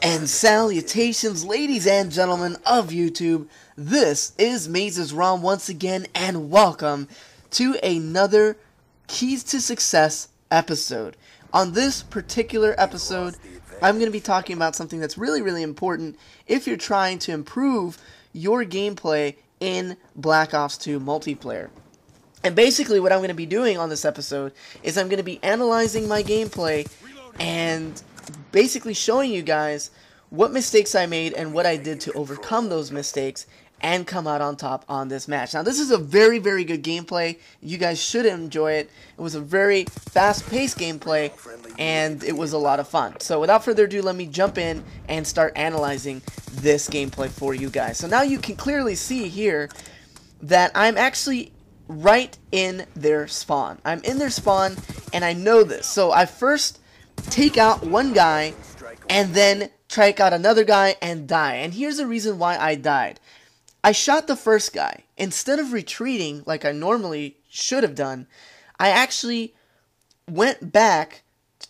And salutations, ladies and gentlemen of YouTube. This is MazezRealm once again, and welcome to another Keys to Success episode. On this particular episode, I'm going to be talking about something that's really important if you're trying to improve your gameplay in Black Ops 2 multiplayer. And basically what I'm going to be doing on this episode is I'm going to be analyzing my gameplay and basically showing you guys what mistakes I made and what I did to overcome those mistakes and come out on top on this match. Now, this is a very good gameplay. You guys should enjoy it. It was a very fast-paced gameplay, and it was a lot of fun. So without further ado, let me jump in and start analyzing this gameplay for you guys. So now you can clearly see here that I'm actually right in their spawn. I'm in their spawn, and I know this. So I first take out one guy, and then take out another guy and die. And here's the reason why I died. I shot the first guy. Instead of retreating like I normally should have done, I actually went back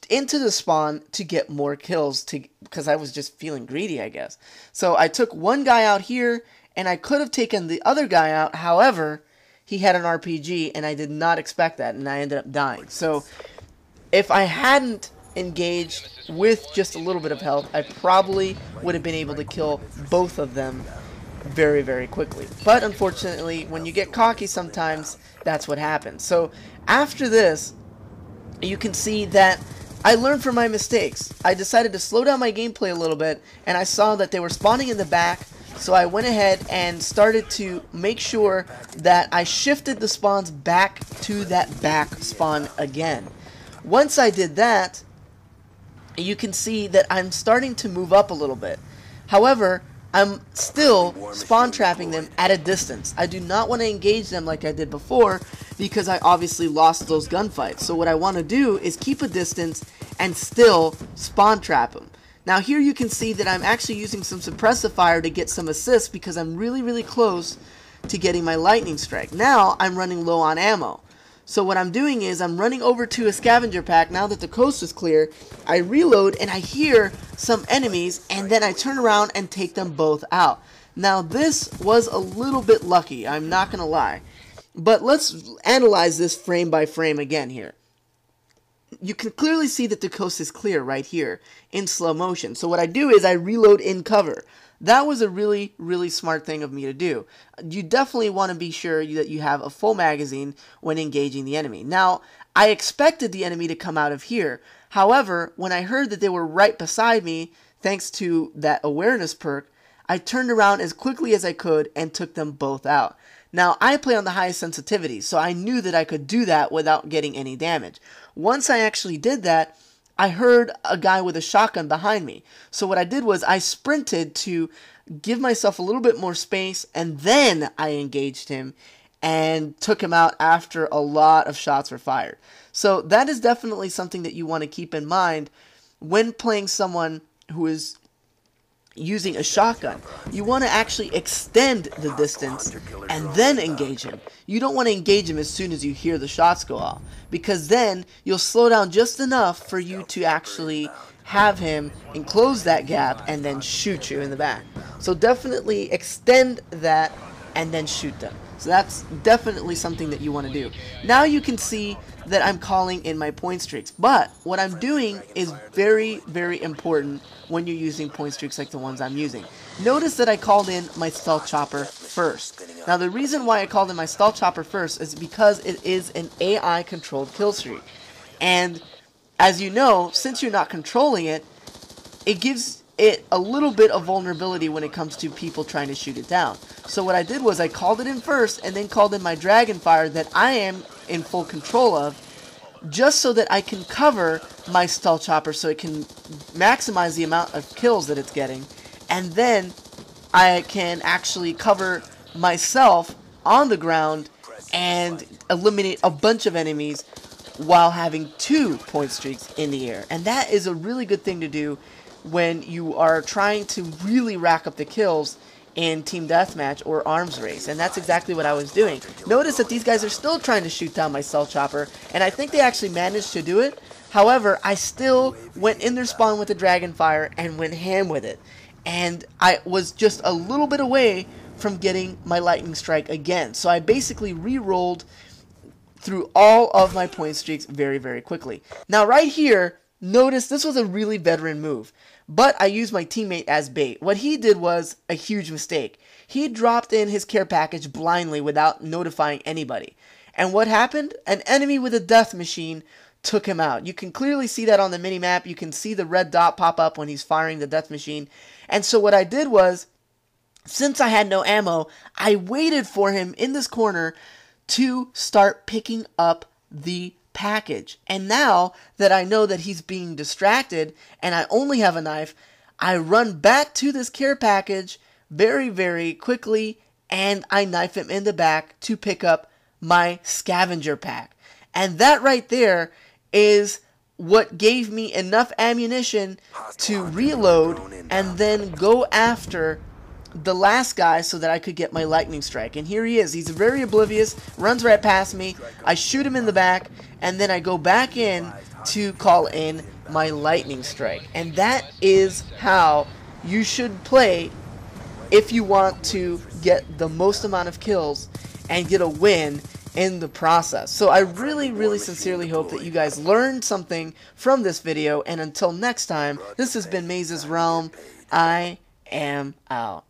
into the spawn to get more kills because I was just feeling greedy, I guess. So I took one guy out here, and I could have taken the other guy out. However, he had an RPG, and I did not expect that, and I ended up dying. So if I hadn't engaged with just a little bit of health, I probably would have been able to kill both of them very quickly. But unfortunately, when you get cocky sometimes, that's what happens. So after this, you can see that I learned from my mistakes. I decided to slow down my gameplay a little bit, and I saw that they were spawning in the back, so I went ahead and started to make sure that I shifted the spawns back to that back spawn again. Once I did that, you can see that I'm starting to move up a little bit. However, I'm still spawn trapping them at a distance. I do not want to engage them like I did before because I obviously lost those gunfights. So what I want to do is keep a distance and still spawn trap them. Now here you can see that I'm actually using some suppressive fire to get some assists because I'm really close to getting my lightning strike. Now I'm running low on ammo. So what I'm doing is I'm running over to a scavenger pack. Now that the coast is clear, I reload and I hear some enemies, and then I turn around and take them both out. Now this was a little bit lucky, I'm not going to lie. But let's analyze this frame by frame again here. You can clearly see that the coast is clear right here in slow motion. So what I do is I reload in cover. That was a really smart thing of me to do. You definitely want to be sure that you have a full magazine when engaging the enemy. Now, I expected the enemy to come out of here. However, when I heard that they were right beside me, thanks to that awareness perk, I turned around as quickly as I could and took them both out. Now, I play on the highest sensitivity, so I knew that I could do that without getting any damage. Once I actually did that, I heard a guy with a shotgun behind me. So what I did was I sprinted to give myself a little bit more space, and then I engaged him and took him out after a lot of shots were fired. So that is definitely something that you want to keep in mind when playing someone who is using a shotgun. You want to actually extend the distance and then engage him. You don't want to engage him as soon as you hear the shots go off, because then you'll slow down just enough for you to actually have him enclose that gap and then shoot you in the back. So definitely extend that and then shoot them. So that's definitely something that you want to do. Now you can see that I'm calling in my point streaks, but what I'm doing is very important when you're using point streaks like the ones I'm using. Notice that I called in my stealth chopper first. Now the reason why I called in my stealth chopper first is because it is an AI controlled kill streak. And as you know, since you're not controlling it, it gives it a little bit of vulnerability when it comes to people trying to shoot it down. So what I did was I called it in first and then called in my dragon fire that I am in full control of, just so that I can cover my stealth chopper so it can maximize the amount of kills that it's getting, and then I can actually cover myself on the ground and eliminate a bunch of enemies while having 2 point streaks in the air. And that is a really good thing to do when you are trying to really rack up the kills in team deathmatch or arms race, and that's exactly what I was doing. Notice that these guys are still trying to shoot down my stealth chopper, and I think they actually managed to do it. However, I still went in their spawn with the Dragonfire and went ham with it. And I was just a little bit away from getting my Lightning Strike again. So I basically re-rolled through all of my point streaks very, very quickly. Now right here, notice this was a really veteran move, but I used my teammate as bait. What he did was a huge mistake. He dropped in his care package blindly without notifying anybody. And what happened? An enemy with a death machine took him out. You can clearly see that on the minimap. You can see the red dot pop up when he's firing the death machine. And so what I did was, since I had no ammo, I waited for him in this corner to start picking up the package. And now that I know that he's being distracted and I only have a knife, I run back to this care package very, very quickly and I knife him in the back to pick up my scavenger pack. And that right there is what gave me enough ammunition to reload and then go after the last guy so that I could get my Lightning Strike. And here he is. He's very oblivious, runs right past me. I shoot him in the back, and then I go back in to call in my Lightning Strike. And that is how you should play if you want to get the most amount of kills and get a win in the process. So I really, really sincerely hope that you guys learned something from this video. And until next time, this has been MazezRealm. I am out.